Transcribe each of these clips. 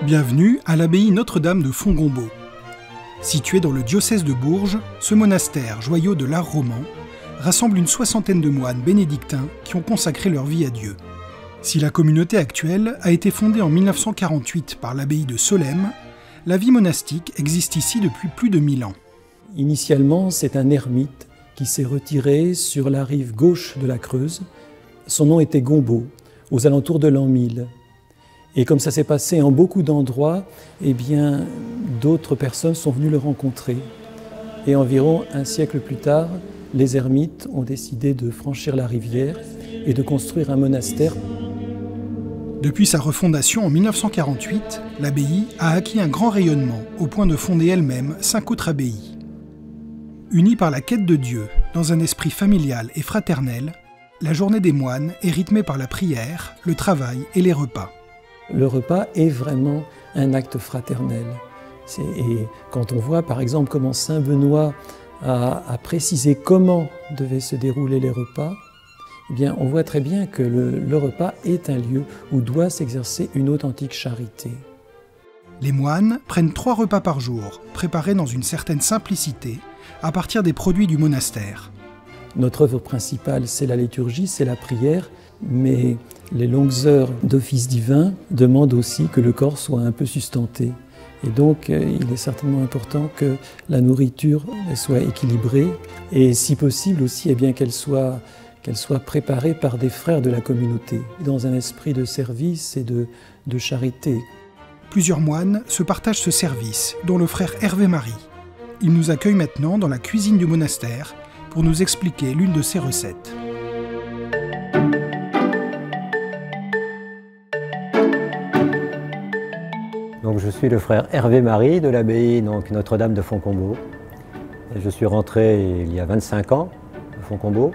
Bienvenue à l'abbaye Notre-Dame de Fontgombault. Situé dans le diocèse de Bourges, ce monastère, joyau de l'art roman, rassemble une soixantaine de moines bénédictins qui ont consacré leur vie à Dieu. Si la communauté actuelle a été fondée en 1948 par l'abbaye de Solesmes, la vie monastique existe ici depuis plus de 1000 ans. Initialement, c'est un ermite qui s'est retiré sur la rive gauche de la Creuse. Son nom était Gombault, aux alentours de l'an 1000. Et comme ça s'est passé en beaucoup d'endroits, eh bien, d'autres personnes sont venues le rencontrer. Et environ un siècle plus tard, les ermites ont décidé de franchir la rivière et de construire un monastère. Depuis sa refondation en 1948, l'abbaye a acquis un grand rayonnement au point de fonder elle-même 5 autres abbayes. Unie par la quête de Dieu, dans un esprit familial et fraternel, la journée des moines est rythmée par la prière, le travail et les repas. Le repas est vraiment un acte fraternel. Et quand on voit par exemple comment saint Benoît a précisé comment devaient se dérouler les repas, eh bien, on voit très bien que le repas est un lieu où doit s'exercer une authentique charité. Les moines prennent 3 repas par jour, préparés dans une certaine simplicité, à partir des produits du monastère. Notre œuvre principale, c'est la liturgie, c'est la prière, mais les longues heures d'office divin demandent aussi que le corps soit un peu sustenté. Et donc, il est certainement important que la nourriture soit équilibrée et, si possible aussi, eh bien, qu'elle soit préparée par des frères de la communauté, dans un esprit de service et de charité. Plusieurs moines se partagent ce service, dont le frère Hervé Marie. Il nous accueille maintenant dans la cuisine du monastère pour nous expliquer l'une de ses recettes. Donc, je suis le frère Hervé Marie de l'abbaye Notre-Dame de Fontgombault. Je suis rentré il y a 25 ans à Fontgombault.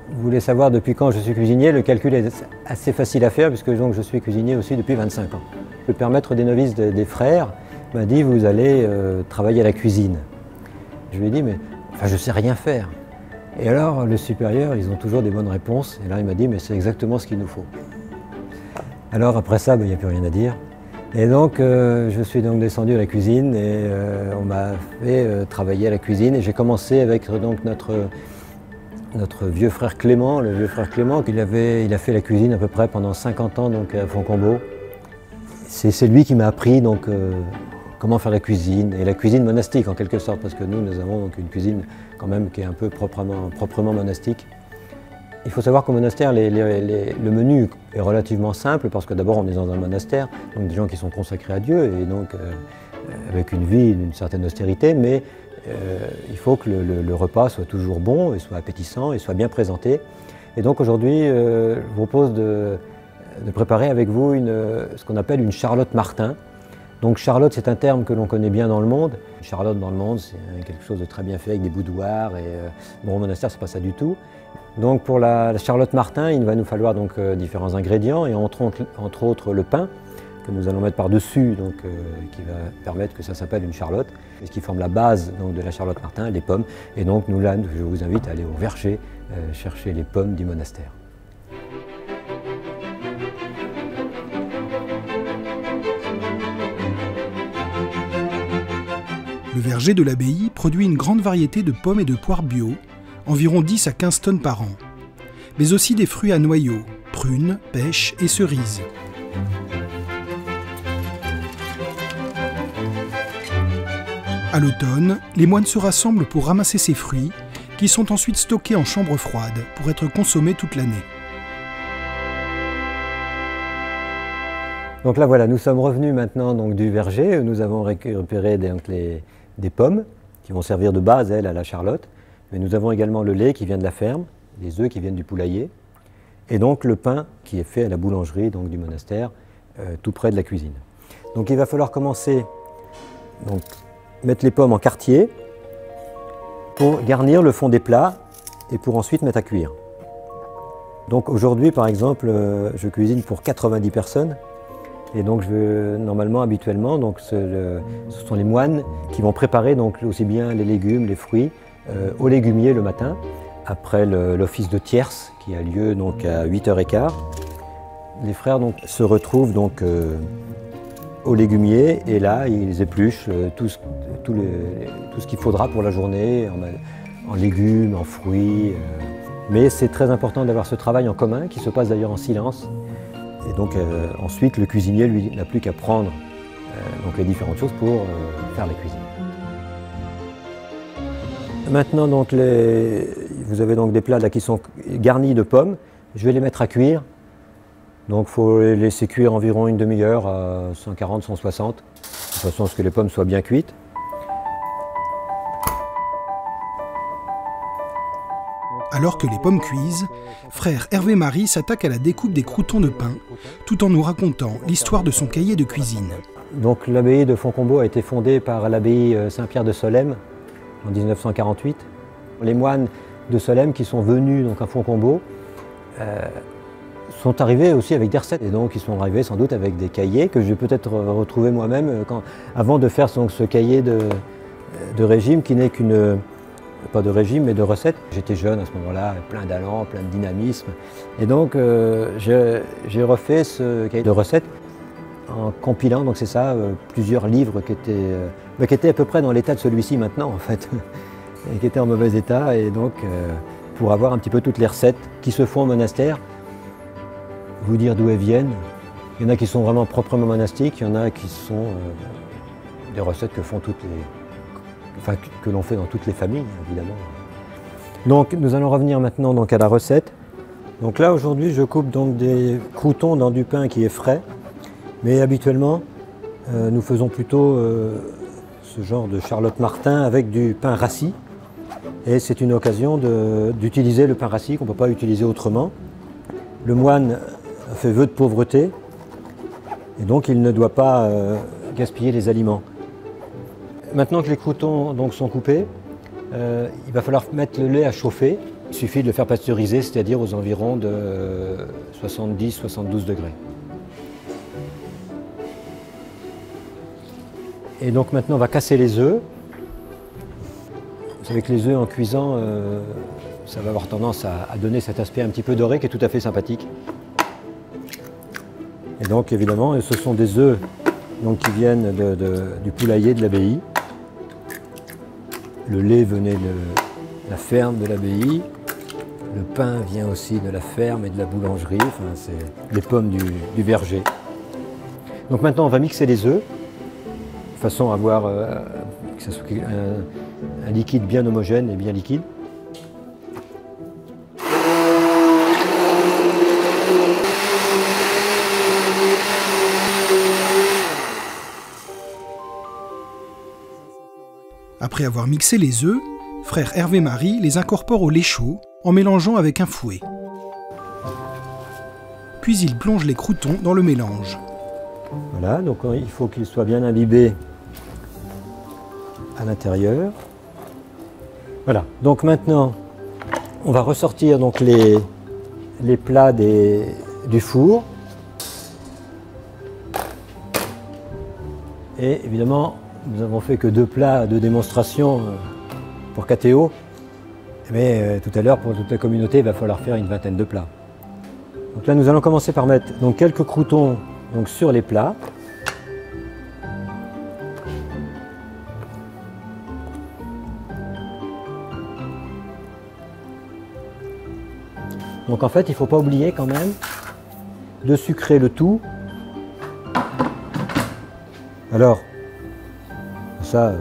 Vous voulez savoir depuis quand je suis cuisinier? Le calcul est assez facile à faire puisque donc, je suis cuisinier aussi depuis 25 ans. Le père maître des novices des frères m'a dit « vous allez travailler à la cuisine ». Je lui ai dit « mais enfin, je ne sais rien faire ». Et alors le supérieur, ils ont toujours des bonnes réponses. Et là il m'a dit « mais c'est exactement ce qu'il nous faut ». Alors après ça, il n'y a plus rien à dire. Et donc, je suis donc descendu à la cuisine et on m'a fait travailler à la cuisine. Et j'ai commencé avec donc, notre vieux frère Clément, le vieux frère Clément, il a fait la cuisine à peu près pendant 50 ans donc, à Fontgombault. C'est lui qui m'a appris donc, comment faire la cuisine, et la cuisine monastique en quelque sorte, parce que nous avons donc, une cuisine quand même qui est un peu proprement monastique. Il faut savoir qu'au monastère, le menu est relativement simple parce que d'abord on est dans un monastère, donc des gens qui sont consacrés à Dieu et donc avec une vie d'une certaine austérité, mais il faut que le repas soit toujours bon et soit appétissant et soit bien présenté. Et donc aujourd'hui, je vous propose de préparer avec vous ce qu'on appelle une Charlotte Martin. Donc Charlotte, c'est un terme que l'on connaît bien dans le monde. Charlotte dans le monde, c'est quelque chose de très bien fait avec des boudoirs et bon, au monastère, c'est pas ça du tout. Donc pour la Charlotte Martin, il va nous falloir donc différents ingrédients et entre autres le pain que nous allons mettre par-dessus, qui va permettre que ça s'appelle une Charlotte, et ce qui forme la base donc, de la Charlotte Martin, les pommes. Et donc nous là, je vous invite à aller au verger chercher les pommes du monastère. Le verger de l'abbaye produit une grande variété de pommes et de poires bio, environ 10 à 15 tonnes par an, mais aussi des fruits à noyaux, prunes, pêches et cerises. À l'automne, les moines se rassemblent pour ramasser ces fruits, qui sont ensuite stockés en chambre froide pour être consommés toute l'année. Donc là voilà, nous sommes revenus maintenant donc, du verger, où nous avons récupéré des pommes qui vont servir de base à la Charlotte. Mais nous avons également le lait qui vient de la ferme, les œufs qui viennent du poulailler, et donc le pain qui est fait à la boulangerie donc, du monastère, tout près de la cuisine. Donc il va falloir commencer, donc, mettre les pommes en quartier pour garnir le fond des plats et pour ensuite mettre à cuire. Donc aujourd'hui par exemple, je cuisine pour 90 personnes. Et donc, normalement, habituellement, donc, ce sont les moines qui vont préparer donc, aussi bien les légumes, les fruits, au légumier le matin, après l'office de tierce qui a lieu donc, à 8h15. Les frères donc, se retrouvent donc, au légumier et là ils épluchent tout ce qu'il faudra pour la journée en légumes, en fruits. Mais c'est très important d'avoir ce travail en commun qui se passe d'ailleurs en silence. Et donc ensuite le cuisinier lui n'a plus qu'à prendre donc les différentes choses pour faire la cuisine. Maintenant donc vous avez donc des plats là qui sont garnis de pommes. Je vais les mettre à cuire. Donc il faut les laisser cuire environ une demi-heure à 140, 160, de façon à ce que les pommes soient bien cuites. Alors que les pommes cuisent, frère Hervé Marie s'attaque à la découpe des croûtons de pain, tout en nous racontant l'histoire de son cahier de cuisine. Donc l'abbaye de Fontcombault a été fondée par l'abbaye Saint-Pierre de Solesmes en 1948. Les moines de Solesmes qui sont venus donc à Fontcombault sont arrivés aussi avec des recettes. Et donc ils sont arrivés sans doute avec des cahiers que je vais peut-être retrouver moi-même avant de faire donc, ce cahier de régime qui n'est qu'une... pas de régime mais de recettes. J'étais jeune à ce moment-là, plein d'allant, plein de dynamisme. Et donc j'ai refait ce cahier de recettes en compilant, donc c'est ça, plusieurs livres qui étaient à peu près dans l'état de celui-ci maintenant en fait, et qui étaient en mauvais état. Et donc pour avoir un petit peu toutes les recettes qui se font au monastère, vous dire d'où elles viennent. Il y en a qui sont vraiment proprement monastiques, il y en a qui sont des recettes que font que l'on fait dans toutes les familles, évidemment. Donc nous allons revenir maintenant donc, à la recette. Donc là aujourd'hui je coupe donc des croûtons dans du pain qui est frais, mais habituellement nous faisons plutôt ce genre de Charlotte Martin avec du pain rassis. Et c'est une occasion d'utiliser le pain rassis qu'on ne peut pas utiliser autrement. Le moine a fait vœu de pauvreté et donc il ne doit pas gaspiller les aliments. Maintenant que les croûtons donc, sont coupés, il va falloir mettre le lait à chauffer. Il suffit de le faire pasteuriser, c'est-à-dire aux environs de 70-72 degrés. Et donc maintenant on va casser les œufs. Vous savez que les œufs en cuisant, ça va avoir tendance à donner cet aspect un petit peu doré qui est tout à fait sympathique. Et donc évidemment ce sont des œufs donc, qui viennent du poulailler de l'abbaye. Le lait venait de la ferme de l'abbaye, le pain vient aussi de la ferme et de la boulangerie, enfin, c'est les pommes du verger. Donc maintenant on va mixer les œufs, de façon à avoir que ce soit un liquide bien homogène et bien liquide. Après avoir mixé les œufs, frère Hervé Marie les incorpore au lait chaud en mélangeant avec un fouet. Puis il plonge les croûtons dans le mélange. Voilà, donc il faut qu'ils soient bien imbibés à l'intérieur. Voilà, donc maintenant on va ressortir donc les plats du four. Et évidemment, nous n'avons fait que 2 plats de démonstration pour KTO, mais tout à l'heure, pour toute la communauté, il va falloir faire une vingtaine de plats. Donc là, nous allons commencer par mettre donc, quelques croûtons donc, sur les plats. Donc en fait, il ne faut pas oublier quand même de sucrer le tout. Alors, ça,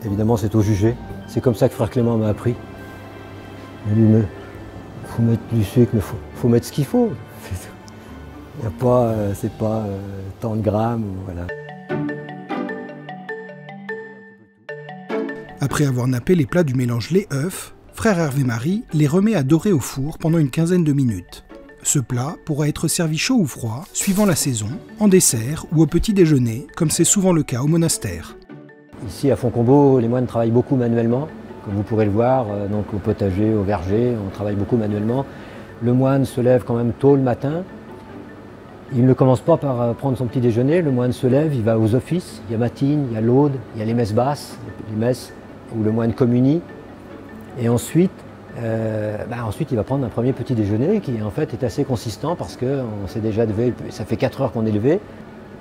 évidemment, c'est au jugé. C'est comme ça que frère Clément m'a appris. Il m'a dit, mais faut mettre du sucre, mais faut mettre ce qu'il faut. Il n'y a pas, c'est pas tant de grammes, voilà. Après avoir nappé les plats du mélange lait-œuf, frère Hervé Marie les remet à dorer au four pendant une quinzaine de minutes. Ce plat pourra être servi chaud ou froid, suivant la saison, en dessert ou au petit déjeuner, comme c'est souvent le cas au monastère. Ici à Fontcombault, les moines travaillent beaucoup manuellement, comme vous pourrez le voir, donc au potager, au verger, on travaille beaucoup manuellement. Le moine se lève quand même tôt le matin. Il ne commence pas par prendre son petit déjeuner, le moine se lève, il va aux offices, il y a matine, il y a l'aude, il y a les messes basses, les messes où le moine communie. Et ensuite, il va prendre un premier petit déjeuner qui en fait est assez consistant parce qu'on s'est déjà levé, ça fait 4 heures qu'on est levé.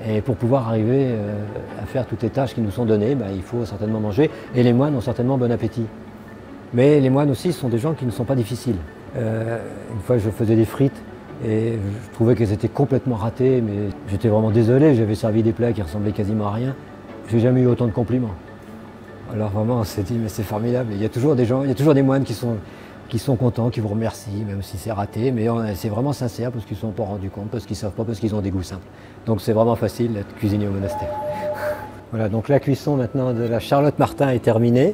Et pour pouvoir arriver à faire toutes les tâches qui nous sont données, il faut certainement manger. Et les moines ont certainement bon appétit. Mais les moines aussi sont des gens qui ne sont pas difficiles. Une fois, je faisais des frites et je trouvais qu'elles étaient complètement ratées, mais j'étais vraiment désolé. J'avais servi des plats qui ressemblaient quasiment à rien. J'ai jamais eu autant de compliments. Alors vraiment, on s'est dit, mais c'est formidable. Il y a toujours des gens, il y a toujours des moines qui sont contents, qui vous remercient, même si c'est raté. Mais c'est vraiment sincère parce qu'ils ne se sont pas rendus compte, parce qu'ils ne savent pas, parce qu'ils ont des goûts simples. Donc c'est vraiment facile d'être cuisinier au monastère. Voilà, donc la cuisson maintenant de la Charlotte Martin est terminée.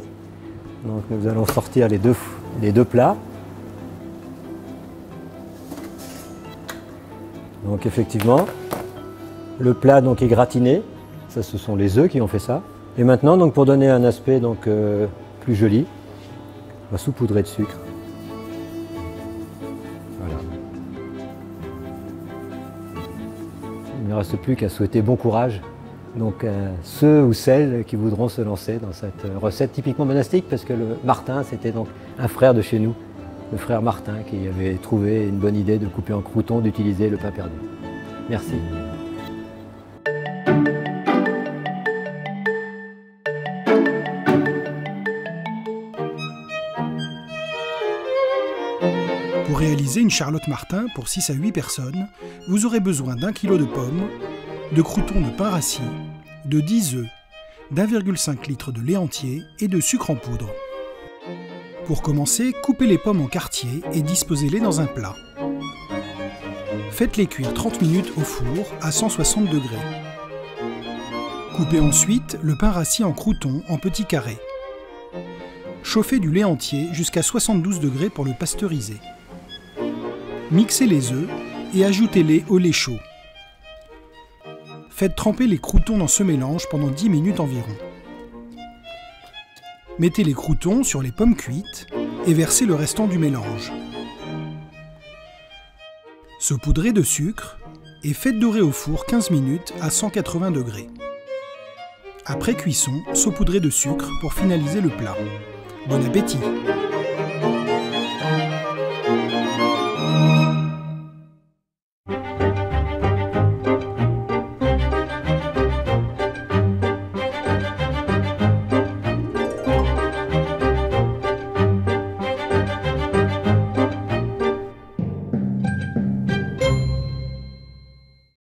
Donc nous allons sortir les deux plats. Donc effectivement, le plat donc est gratiné. Ça, ce sont les œufs qui ont fait ça. Et maintenant, donc, pour donner un aspect donc, plus joli, on va saupoudrer de sucre. Voilà. Il ne reste plus qu'à souhaiter bon courage donc, ceux ou celles qui voudront se lancer dans cette recette typiquement monastique, parce que le Martin, c'était donc un frère de chez nous, le frère Martin, qui avait trouvé une bonne idée de couper en croûtons, d'utiliser le pain perdu. Merci. Pour réaliser une Charlotte Martin pour 6 à 8 personnes, vous aurez besoin d'1 kg de pommes, de croûtons de pain rassis, de 10 œufs, d'1,5 litre de lait entier et de sucre en poudre. Pour commencer, coupez les pommes en quartiers et disposez-les dans un plat. Faites-les cuire 30 minutes au four à 160 degrés. Coupez ensuite le pain rassis en croûtons en petits carrés. Chauffez du lait entier jusqu'à 72 degrés pour le pasteuriser. Mixez les œufs et ajoutez-les au lait chaud. Faites tremper les croûtons dans ce mélange pendant 10 minutes environ. Mettez les croûtons sur les pommes cuites et versez le restant du mélange. Saupoudrez de sucre et faites dorer au four 15 minutes à 180 degrés. Après cuisson, saupoudrez de sucre pour finaliser le plat. Bon appétit!